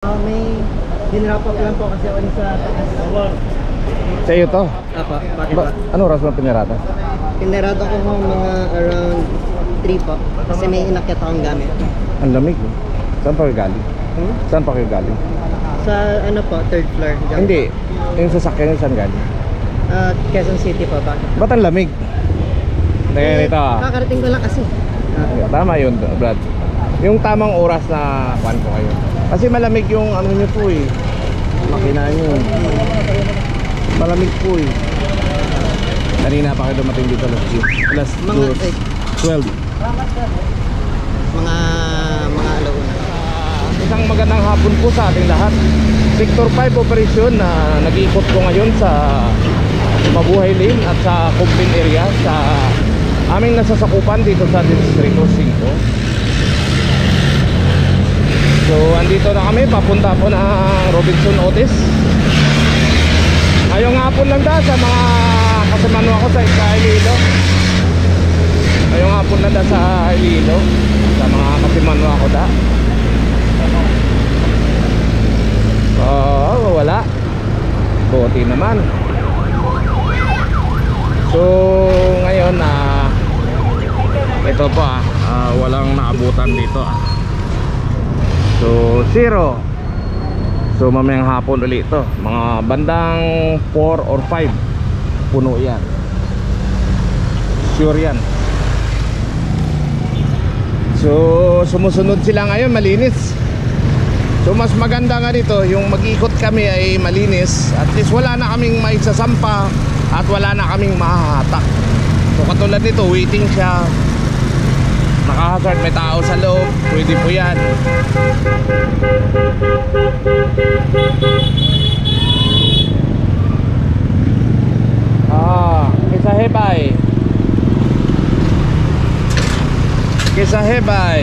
May hinrap up lang po kasi ako sa taas. Sa iyo to? Apa, bakit ba? Ano oras mo pinirata? Pinarado ko ho mga around 3 po. Kasi may inakyat akong gamit. Ang lamig. Saan pa kayo galing? Saan pa kayo galing? Sa ano po, 3rd floor. Diyan. Hindi. Yung sasakyan saan galing? Quezon City po. Bakit? Ba't ang lamig? Tingnan ito ah. Kakarating ko lang kasi. Tama yun, Brad. Yung tamang oras na kuhan ko kayo. Kasi malamig yung ano nyo po eh. Makina nyo. Malamig po eh. Kanina pa kayo dumating dito alas Mga 12. Mga alauna. Isang magandang hapon po sa ating lahat. Sector 5 operation na nag-iikot ko ngayon sa Mabuhay Lane at sa Kumpin area sa aming nasasakupan dito sa Distrito 5. So andito na kami, papunta po ng Robinson Otis. Ngayong hapon lang da sa mga kasamano ako sa Iloilo. Ngayong hapon lang da sa Iloilo sa mga kasamano ako da. Wala. Buti naman. So ngayon ito po walang naabutan dito So 0. So mamayang hapon ulit ito. Mga bandang 4 or 5 puno yan. Sure yan. So sumusunod sila ngayon, malinis. So mas maganda nga dito, yung mag-ikot kami ay malinis. At least wala na kaming maisasampa at wala na kaming mahahatak. So katulad nito, waiting siya. Naka-hazard, may tao sa loob, pwede po yan. Kisahebay. Kisahebay.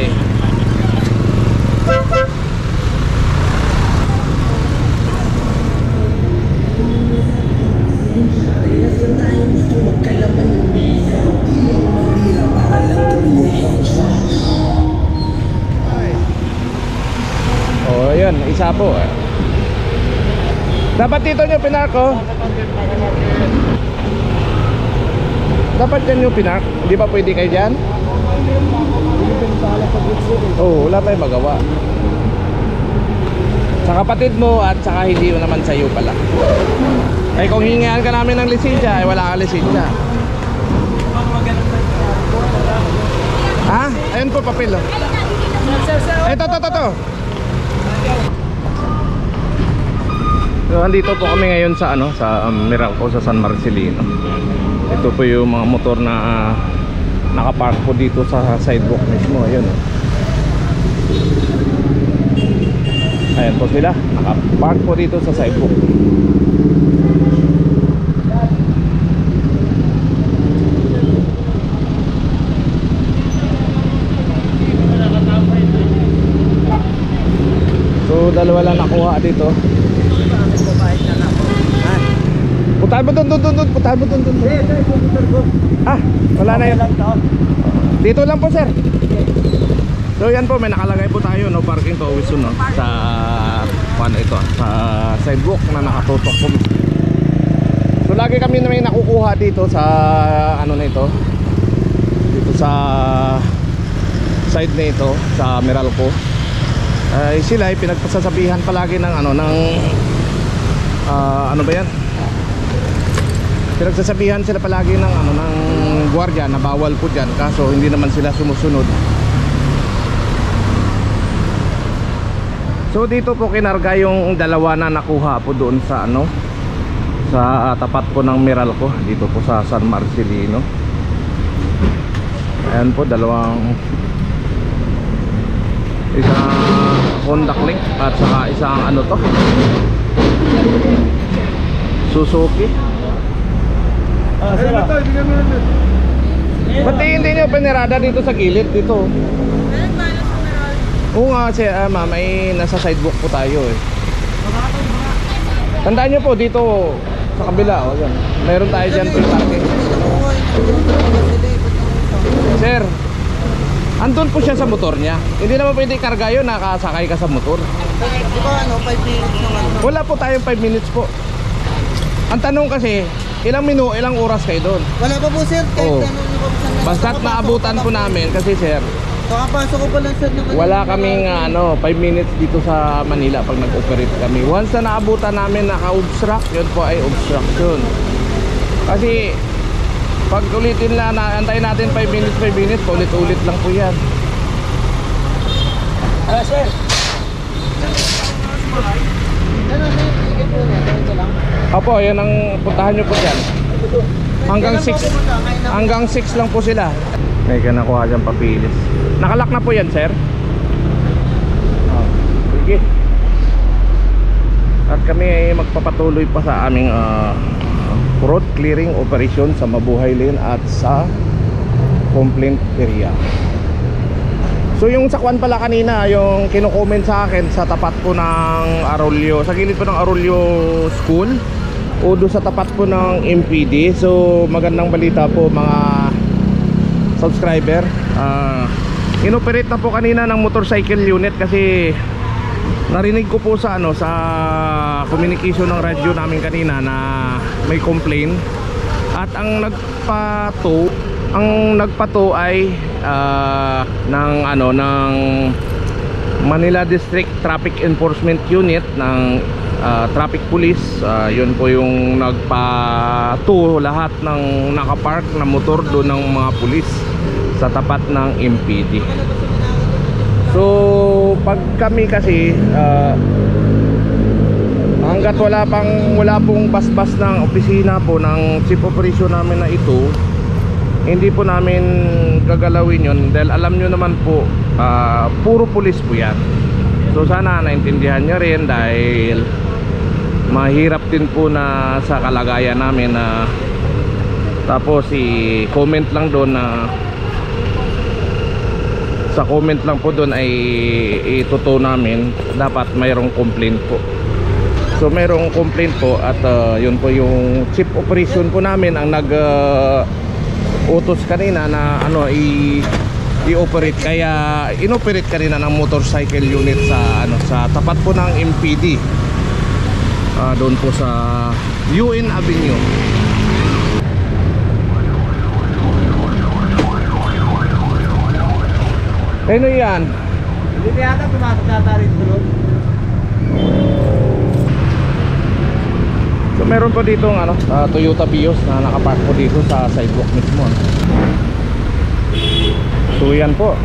Oh, yun, isa po. Dapat dito nyo pinarko. Dapat dyan nyo pinark. Hindi ba pwede kayo dyan? Oo, wala tayong magawa. Sa kapatid mo at saka hindi mo naman sa'yo pala. Ay kung hingihan ka namin ng lisensya, ay wala kang lisensya. Ha? Ayun po papel oh. Ito. So andito po kami ngayon sa sa Meralco sa San Marcelino. Ito po yung mga motor na nakapark po dito sa sidewalk mismo. Ayun. Ayan po sila, nakapark po dito sa sidewalk. So dalawa lang nakuha dito. Putahan mo dun. Putahan mo dun. Wala na yun. Dito lang po sir. So yan po, may nakalagay po tayo no, parking to always soon no, sa ito, sa sidewalk na nakatutok po. So lagi kami na may nakukuha dito sa na ito. Dito sa side na ito, sa Meralco. Sila ay pinagpasasabihan palagi ng ano ba yan? Pinagsasabihan sila palagi ng ng gwardiya na bawal po dyan, kaso hindi naman sila sumusunod. So dito po kinarga yung dalawa na nakuha po doon sa sa tapat po ng Meralco dito po sa San Marcelino. Ayan po, isang Honda Click at saka isang Suzuki. Sir, Ba't hindi nyo pinirada dito sa gilid dito? Oo nga sir, ma'am, ay nasa sidewalk po tayo eh. Tandaan nyo po dito sa kabila yan. Mayroon tayo dyan po yung parking. Sir, Andun po siya sa motor niya. Hindi naman pwede karga yun, nakasakay ka sa motor. Di ba 5 minutes naman? Wala po tayong 5 minutes po. Ang tanong kasi, ilang oras kayo doon? Wala pa po sir, kahit Oo. saan. Basta't naabutan po namin kasi sir, Kakapasok ko pa lang sir naman. wala kaming 5 minutes dito sa Manila pag nag-operate kami. Once na naabutan namin naka-obstruct, yun po ay obstruction. Kasi pag ulitin na antayin natin 5 minutes, ulit-ulit lang po yan. Sir. Ano sir, sige po na, ito lang. Opo, yan ang puntahan nyo po dyan. Hanggang 6 lang po sila. May kanakuha dyan papilis. Nakalak na po yan sir. Sige. At kami ay magpapatuloy pa sa aming road clearing operation sa Mabuhay Lane at sa complaint area. So yung sakwan pala kanina, yung kino-comment sa akin sa tapat po ng Arroyo, sa gilid po ng Arroyo School o doon sa tapat po ng MPD. So magandang balita po mga subscriber, inoperate na po kanina ng motorcycle unit kasi narinig ko po sa sa communication ng radyo namin kanina na may complaint at ang nagpato ay ng Manila District Traffic Enforcement Unit ng Traffic Police. Yun po yung nagpato lahat ng nakapark na motor doon ng mga pulis sa tapat ng MPD. So pag kami kasi hanggat wala pong basbas ng opisina po ng chief operation namin na ito, hindi po namin gagalawin yun dahil alam nyo naman po puro pulis po yan. So sana naintindihan nyo rin dahil mahirap din po na sa kalagayan namin na tapos i-comment lang doon na sa comment lang po doon ay ituto namin dapat mayroong complaint po. So mayroong complaint po at yun po yung chief operation po namin ang nag utos kanina na i-operate, kaya inoperate kanina ng motorcycle unit sa tapat po ng MPD doon po sa UN Avenue. Ano yan? Hindi ba yata pumasok na rin doon? So meron po dito Toyota Vios na nakapark po dito sa sidewalk mismo. So yan po,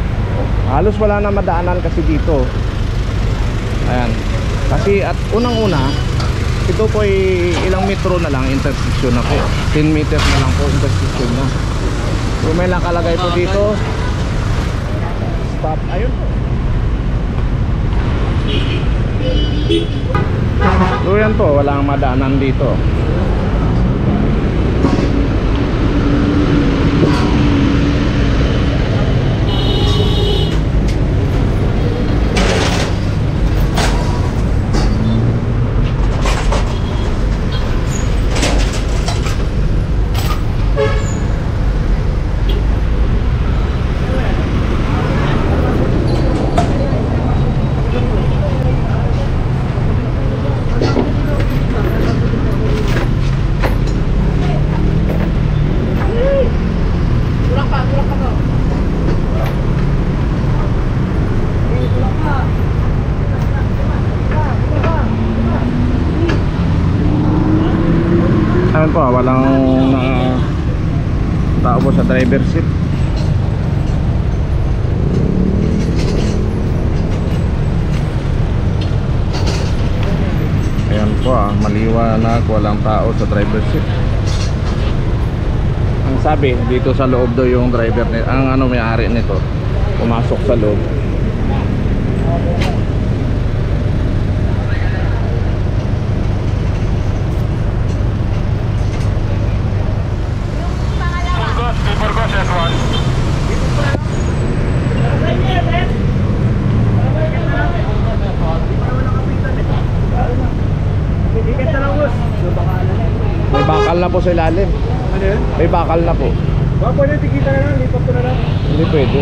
halos wala na madaanan kasi dito. Ayan. Kasi at unang-una, ito po ay ilang metro na lang intersection na po. 10 meters na lang po intersection na. So may nakalagay po dito stop. Ayun po. So yan po, walang madaanan dito. Ayan po, walang tao po sa driver seat. Ayan po, maliwanag, walang tao sa driver seat. Ang sabi dito sa loob daw yung driver nito, ang may-ari nito, pumasok sa loob. May bakal na po sa ilalim. Ano yun? May bakal na po. Baka pwede tikita na lang, lipat ko na lang. Hindi pwede.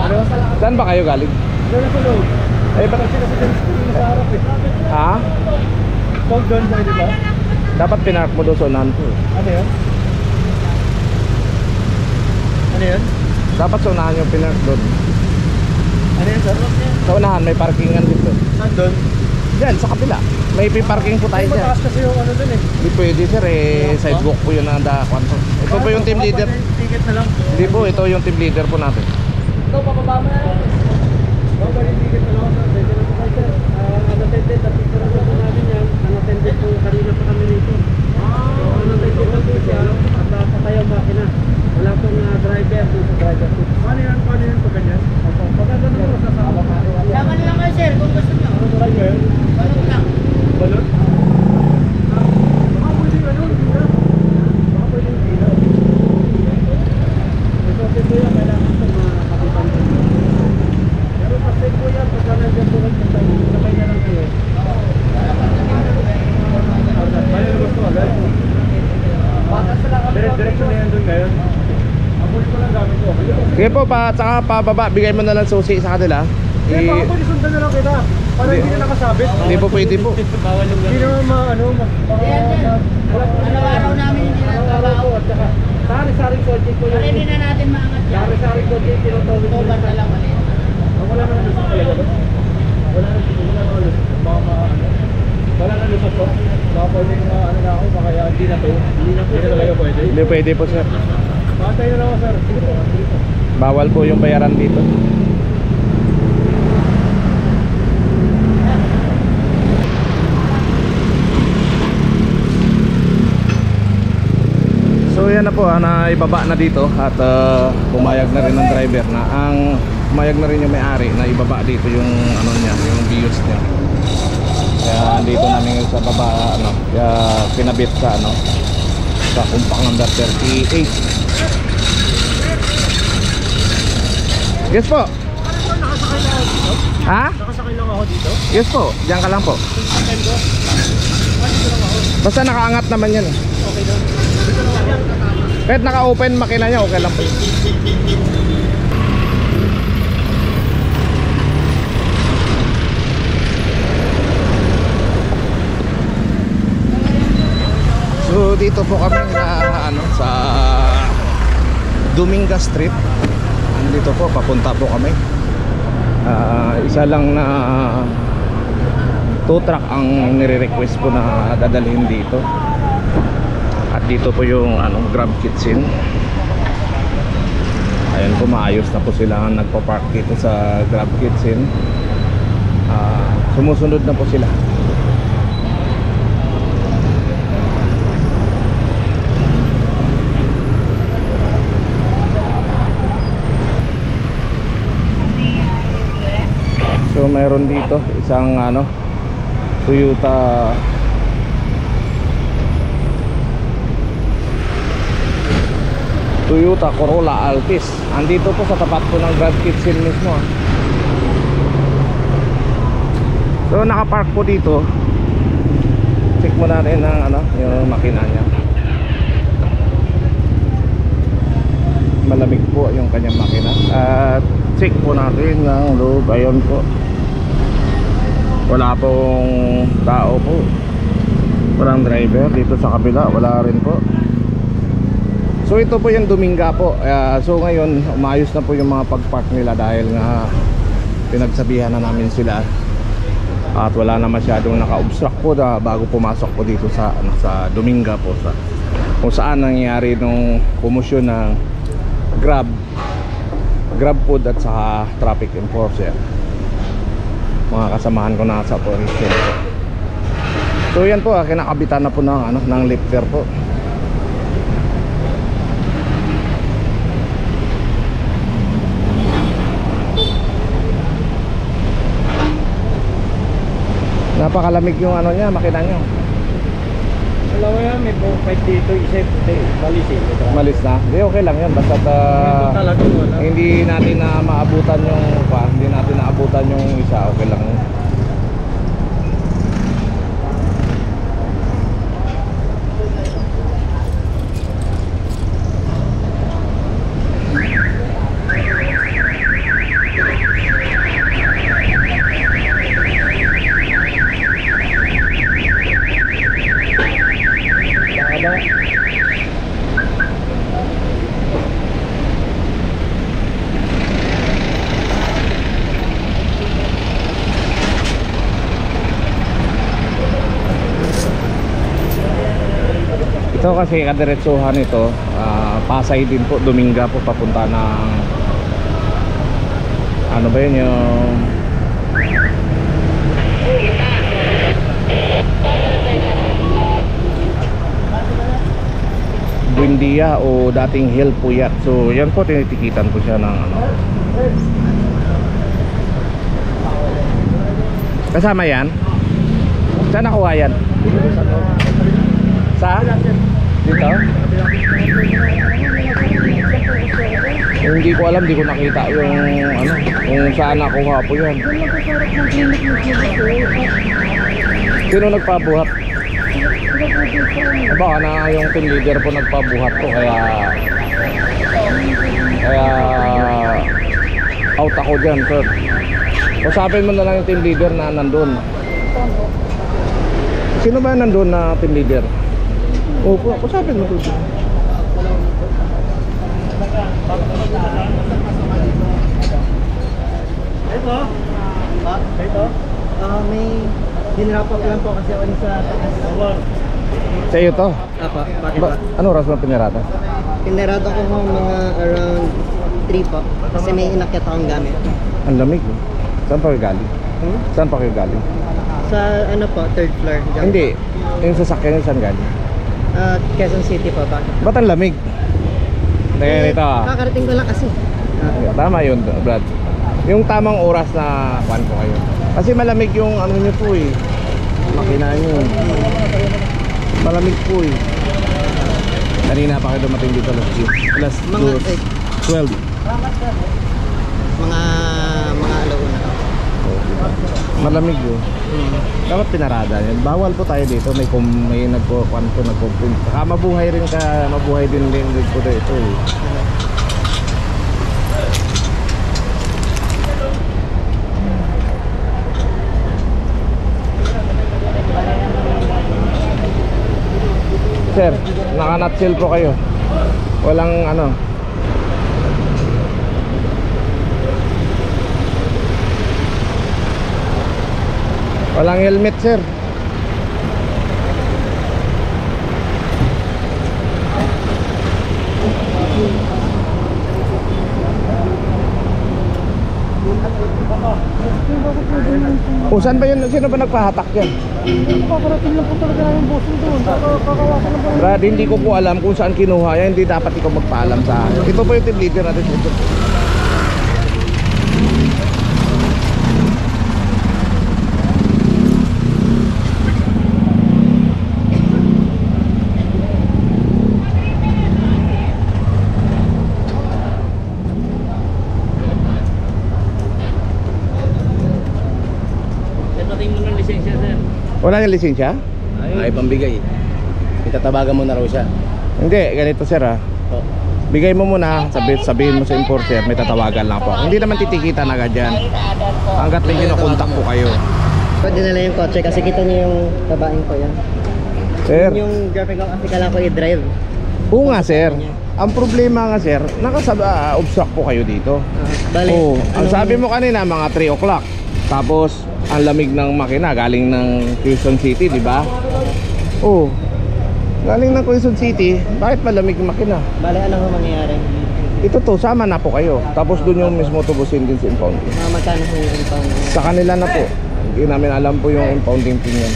Ano? Saan ba kayo galing? Doon ako load. Eh, Kasi kasi doon sa harap eh. Ha? Pag doon sa di ba? Dapat pinark mo doon sa unahan po. Ano yun? Ano yun? Dapat sa unahan yung pinark doon. Ano yun sir? Sa unahan may parkingan dito. Saan doon? Diyan, sa kabila. May parking po tayo dyan. Mataas kasi yung ano doon eh. Hindi pwede sir eh. Sidewalk po yun ang daakuan po. Ito po yung team leader. Ticket na lang. Hindi po, ito yung team leader po natin. Ito, papaba mo na. Baka yung ticket na lang sir. Pwede na po kayo sir. Unattended. Napicture na po namin yan. Unattended po kanina pa kami rito. So unattended na po siya. At patay ang makina. Wala pong driver dun sa driver seat. Paano yan? Paano yan pag ganyan? Pag ganyan po sasama. Sama na lang kayo sir kung gusto nyo. Ano ba yun? Balot lang. Balot? Baka pwedeng ano, hindi na. Baka pwedeng hindi na. Ito kasi po yan, kailangan po makapitan ko. Pero kasi po yan, pagka nandiyan po kayo, sabay na lang kayo. Bali na gusto agad. Diretso na yan doon ngayon. Amoy ko lang gamit ko. Sige po, saka pababa, bigay mo na lang susi sa kanila. Eh, baka pwede sundan na lang kita. Para hindi na nakasabit. Hindi po pwede po. Hindi naman ano, Araw-araw namin hindi nagtrabaho. at saka sari-saring kotse ko Para hindi na natin maangat yan. Sari-saring kotse tinutawid ko. Tobat na lang ulit. Wala na lusot talaga ba? Wala na lusot. Baka ano. Wala na lusot ko. Baka pwede ko ano na ako, baka hindi na to. Hindi na talaga pwede. Hindi pwede po sir. Patay na lang ako sir. Sige po. Bawal po yung bayaran dito. So yan na po, na ibaba na dito at pumayag na rin ng driver na pumayag na rin yung may-ari na ibaba dito yung ano niya, yung bios niya. Kaya dito namin sa baba kaya pinabit sa sa compact number 38. Yes po. Nakasakay lang ako dito? Ha? Nakasakay lang ako dito? Yes po, diyan ka lang po. Akin ko? Dito lang ako. Basta nakaangat naman yan eh. Okay na. Dito lang ako. Kahit naka-open makina niya, okay lang po. So dito po kami sa Dominga Street. Dito po, papunta po kami. Isa lang na tow truck ang nire-request po na dadalhin dito. At dito po yung Grab Kitchen. Ayun po, maayos na po sila nagpa-park dito sa Grab Kitchen. Sumusunod na po sila. So mayroon dito isang Toyota Corolla Altis. Andito po sa tapat po ng Grab Kitchen mismo. So nakapark po dito. Check mo natin ang yung makina niya. Malamig po yung kanyang makina. At check po natin ng loob. Ayun po, wala pong tao po, walang driver dito sa kabila, wala rin po. So ito po yung Dominga po. So ngayon umayos na po yung mga pagpark nila dahil nga pinagsabihan na namin sila at wala na masyadong naka-obstruct po bago pumasok po dito sa Dominga po, kung saan nangyayari nung komosyon ng Grab Food at saka traffic enforcer, mga kasamahan ko na sa operation. So yan po, kinakabitan na po ng lifter po. Napakalamig yung niya, makina nyo. Alam mo yan, may profile dito, isip, malis eh. Malis na? Hindi, okay lang yan. Basta Talaga wala. hindi natin na maabutan hindi natin naabutan yung isa, okay lang. Ito kasi kadiretsuhan ito, Pasay din po, Dominga po papunta ng ano ba yun yung Buendia o dating Hill Puyat. So yan po, tinitikitan ko siya ng ano. Kasama yan? Saan nakuha yan? Sa? Dito? Hindi ko alam, hindi ko nakita yung ano, kung saan nakuha po yan. Sino nagpabuhat? Baka na yung team leader po nagpabuhat po, kaya out ako dyan, sir. Usapin mo na lang yung team leader na nandun. Sino ba nandun na team leader? Opo, usapin mo to. Ito? Ito? May dinrap up lang po kasi ako sa taas. Sa iyo to? Apa, bakit ba? Ano oras mo pinirata? Pinarado ko ho mga around 3 po. Kasi may inakyat akong gamit. Ang lamig. Saan pa kayo galing? Saan pa kayo galing? Sa ano po, 3rd floor. Diyan. Hindi, yung sasakyan yung saan galing? Quezon City po. Bakit? Ba't ang lamig? Teka, ito ah. Kakarating ko lang kasi. Tama yun, Brad. Yung tamang oras na kuhan ko kayo. Kasi malamig yung ano nyo po eh. Makina nyo. Malamig po eh. Kanina pa kayo dumating dito alas Mga 12. Mga alauna. Malamig yun. Dapat pinarada yan. Bawal po tayo dito. May nagkuhan po, nagkuhan. Saka mabuhay rin ka, mabuhay din po dito eh. Sir, naka-nutshell po kayo. Walang ano. Walang helmet, sir. O saan ba yun? Sino ba nagpahatak yan? Paparating lang po talaga namin bossing doon. Kakawasan lang po. Brad, hindi ko po alam kung saan kinuha yan. Hindi dapat ikaw magpaalam sa akin. Ito po yung team leader natin. Wala niyang lisensya? Ay, pambigay. Itatabagan mo na raw siya. Hindi, ganito sir ah. Oh. Bigay mo muna, sabihin mo sa enforcer, may tatawagan lang po. Hindi naman titikitan agad yan. Hanggat lang kinokontak po kayo. Pwede na lang yung kotse kasi kita niyo yung babaeng ko yan. Sir, Yung girlfriend ko kasi kailangan ko i-drive. oo nga sir. Ang problema nga sir, obstruct po kayo dito. Bale, Oo, ang anong- sabi mo kanina mga 3 o'clock. Tapos ang lamig ng makina galing ng Quezon City, di ba? Oo. Galing ng Quezon City, bakit malamig yung makina? Bale, ano ho mangyayari? Ito to, sama na po kayo. Tapos doon yung mismo tubusin din sa impounding. Mga magkano ho yung impound? Sa kanila na po. Hindi namin alam po yung impounding pin yan.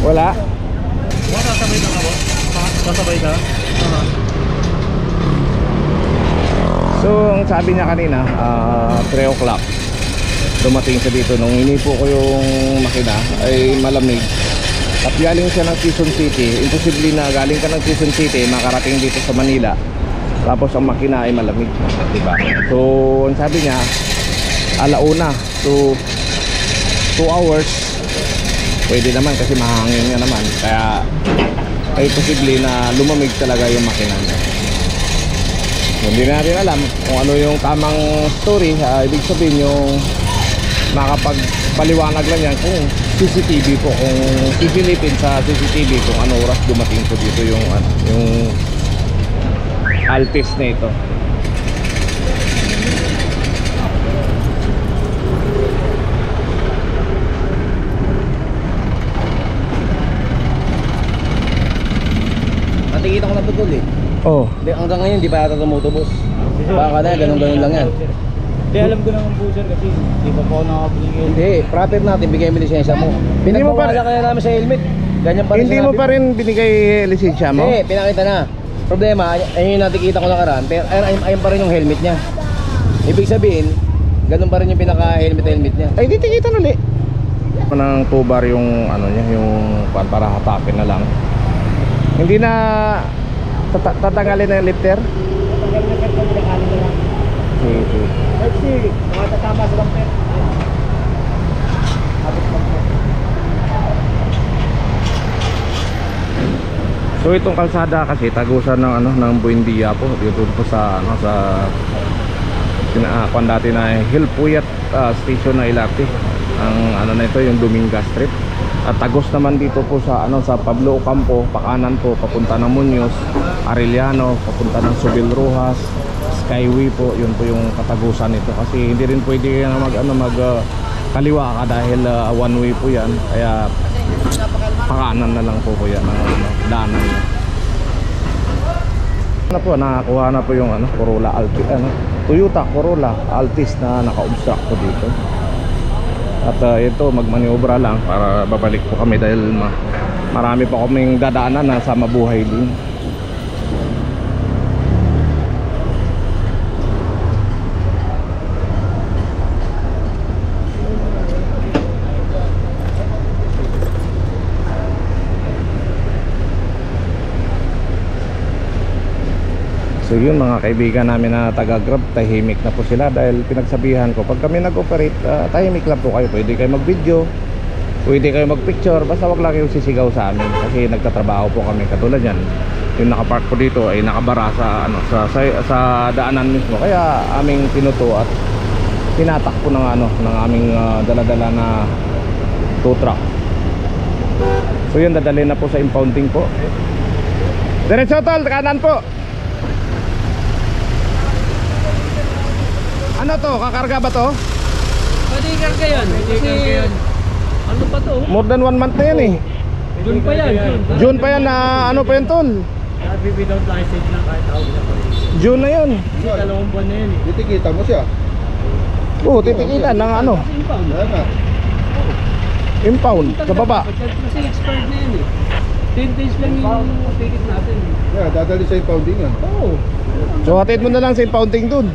Wala? Sasabay ka ba? Sasabay ka? So, ang sabi niya kanina, 3 o'clock dumating siya dito. Nung inipo ko yung makina ay malamig. At galing siya ng Quezon City. Imposible na galing ka ng Quezon City makarating dito sa Manila. Tapos ang makina ay malamig, diba? So, ang sabi niya, alauna. So, 2 hours. Pwede naman kasi mahangin nga naman. Kaya ay posible na lumamig talaga yung makina niya. Hindi natin alam kung ano yung tamang story. Ibig sabihin yung nakapagpaliwanag lang yan kung CCTV po, kung sisilipin sa CCTV kung ano oras dumating po dito yung Altis na ito. Oh. Hanggang ngayon, di pa yata tumutubos. Baka na, ganun-ganun lang yan. Hindi, alam ko naman po sir kasi di pa po ako nakabigay. Hindi, proper natin, bigay mo lisensya mo. Hindi mo pa- Pinagpapala ka na namin sa helmet. Ganyan pa rin Hindi mo sinabi pa rin binigay lisensya mo? Hindi, pinakita na. Problema, ayun yung nakikita ko nakaraan, pero ayun pa rin yung helmet niya. Ibig sabihin, ganun pa rin yung pinaka-helmet niya. Ay, di tikitan ulit. Nang tubar yung ano niya, yung para hatakin na lang. Hindi na tatanggalin na yung lifter? Tagal na sir, pagkakali na lang. Sige. Kasi, mga tatama sa bumper. Abot bumper. So itong kalsada kasi tagusan ng ano ng Buendia po dito po sa ano sa kuan dati na Hilpuyat station na LRT. Ang ano na ito yung Dominga Street. At tagos naman dito po sa ano sa Pablo Ocampo, pakanan po papunta ng Muñoz, Arellano, papunta ng Subil Rojas, Skyway po, yun po yung katagusan nito kasi hindi rin pwede mag kaliwa ka dahil one way po yan. Kaya pakanan na lang po yan ang daanan niya. Ano po, nakakuha na po yung ano, Corolla Altis, Toyota Corolla Altis na naka-obstruct po dito. At ito, magmaniobra lang para babalik po kami dahil marami pa kaming dadaanan na sa mabuhay din. So yun mga kaibigan namin na taga-Grab, tahimik na po sila dahil pinagsabihan ko pag kami nag-operate, tahimik lang po kayo. Pwede kayo mag-video, pwede kayo mag-picture, basta wag lang kayo sisigaw sa amin kasi nagtatrabaho po kami. Katulad yan, yung nakapark po dito ay nakabara sa, ano, sa daanan mismo. Kaya aming pinuto at tinatak po ng, ano, ng aming dala-dala na tow truck. So yun, dadalhin na po sa impounding po. Diretso tol, kanan po. Ano to? Kakarga ba to? Pwede ikarga yan. Kasi, ano pa to? More than 1 month na yan eh. June pa yan. June pa yan na ano pa yan tol? Without license lang kahit tawag na pa rin. June na yun. Kasi 2 buwan na yan eh. Titikita mo siya. Oo, titikitan ng ano, Kasi impound. Wala na. impound sa baba. Kasi expired na yan eh. 10 days lang yung ticket natin eh. Yeah, dadali sa impounding yan. Oo. So hatid mo na lang sa impounding dun.